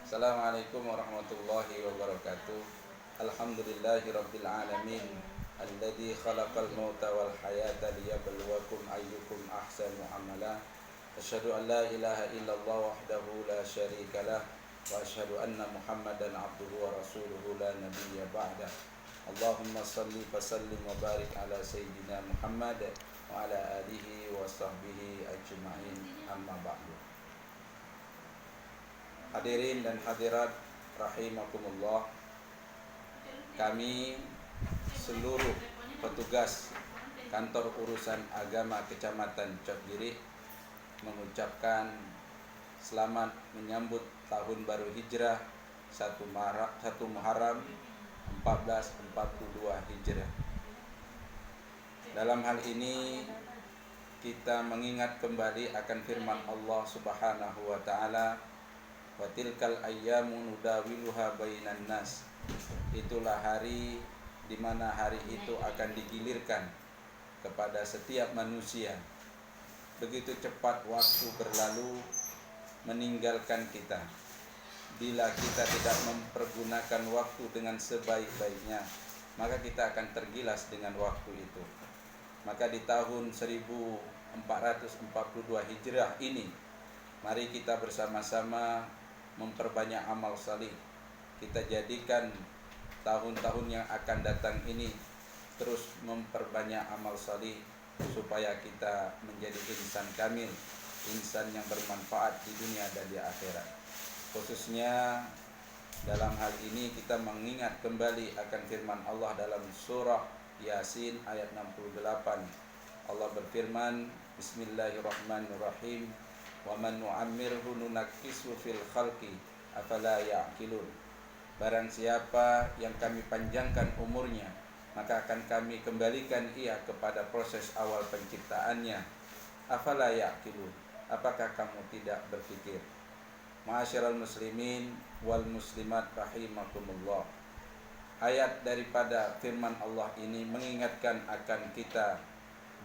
Assalamualaikum warahmatullahi wabarakatuh. Alhamdulillahirabbil alamin. Alladzi khalaqal mauta wal hayata liyabluwakum ayyukum ahsanu amala. Asyhadu an la ilaha illallah wahdahu la syarikalah wa asyhadu anna Muhammadan abduhu wa rasuluhu la nabiyya ba'da. Allahumma salli wa sallim wa barik ala sayyidina Muhammad wa ala alihi wa sahbihi ajma'in, amma ba'du. Hadirin dan hadirat rahimakumullah, kami seluruh petugas kantor urusan agama Kecamatan Cotgiri mengucapkan selamat menyambut tahun baru Hijrah 1 Muharram 1442 Hijrah. Dalam hal ini kita mengingat kembali akan firman Allah Subhanahu wa taala, wa tilkal ayyamu nudawiluha bainan nas. Itulah hari di mana hari itu akan digilirkan kepada setiap manusia. Begitu cepat waktu berlalu meninggalkan kita. Bila kita tidak mempergunakan waktu dengan sebaik-baiknya, maka kita akan tergilas dengan waktu itu. Maka di tahun 1442 Hijrah ini, mari kita bersama-sama memperbanyak amal salih. Kita jadikan tahun-tahun yang akan datang ini terus memperbanyak amal salih supaya kita menjadi insan kamil, insan yang bermanfaat di dunia dan di akhirat. Khususnya dalam hal ini kita mengingat kembali akan firman Allah dalam surah Yasin ayat 68. Allah berfirman, Bismillahirrahmanirrahim, wa man nu'ammirhu nunakkisu fil khalqi afala ya'qilun. Barang siapa yang kami panjangkan umurnya, maka akan kami kembalikan ia kepada proses awal penciptaannya. Afala ya'qilun, apakah kamu tidak berpikir? Ma'asyiral muslimin wal muslimat rahimakumullah. Ayat daripada firman Allah ini mengingatkan akan kita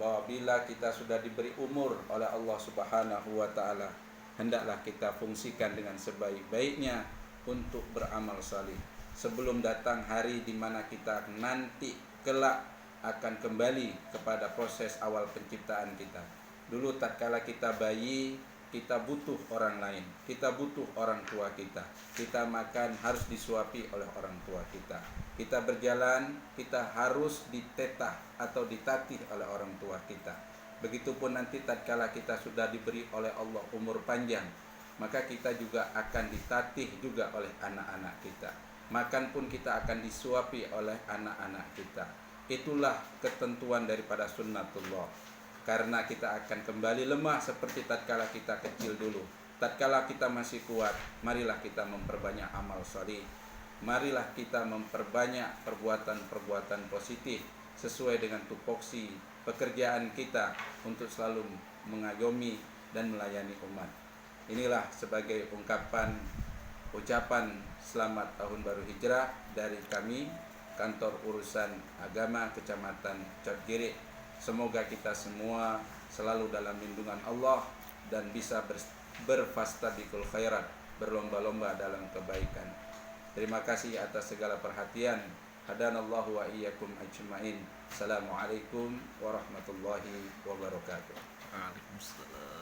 bahwa bila kita sudah diberi umur oleh Allah Subhanahu wa taala, hendaklah kita fungsikan dengan sebaik-baiknya untuk beramal salih sebelum datang hari di mana kita nanti kelak akan kembali kepada proses awal penciptaan kita. Dulu tatkala kita bayi, kita butuh orang lain, kita butuh orang tua kita. Kita makan harus disuapi oleh orang tua kita. Kita berjalan, kita harus ditetah atau ditatih oleh orang tua kita. Begitupun nanti tatkala kita sudah diberi oleh Allah umur panjang, maka kita juga akan ditatih juga oleh anak-anak kita. Makan pun kita akan disuapi oleh anak-anak kita. Itulah ketentuan daripada sunnatullah. Karena kita akan kembali lemah seperti tatkala kita kecil dulu. Tatkala kita masih kuat, marilah kita memperbanyak amal salih. Marilah kita memperbanyak perbuatan-perbuatan positif sesuai dengan tupoksi pekerjaan kita untuk selalu mengayomi dan melayani umat. Inilah sebagai ucapan selamat tahun baru Hijrah dari kami kantor urusan agama Kecamatan Cotgiri. Semoga kita semua selalu dalam lindungan Allah dan bisa berfastabiqul khairat, berlomba-lomba dalam kebaikan. Terima kasih atas segala perhatian. Hadanallahu wa iyyakum ajma'in. Assalamualaikum warahmatullahi wabarakatuh. Waalaikumsalam.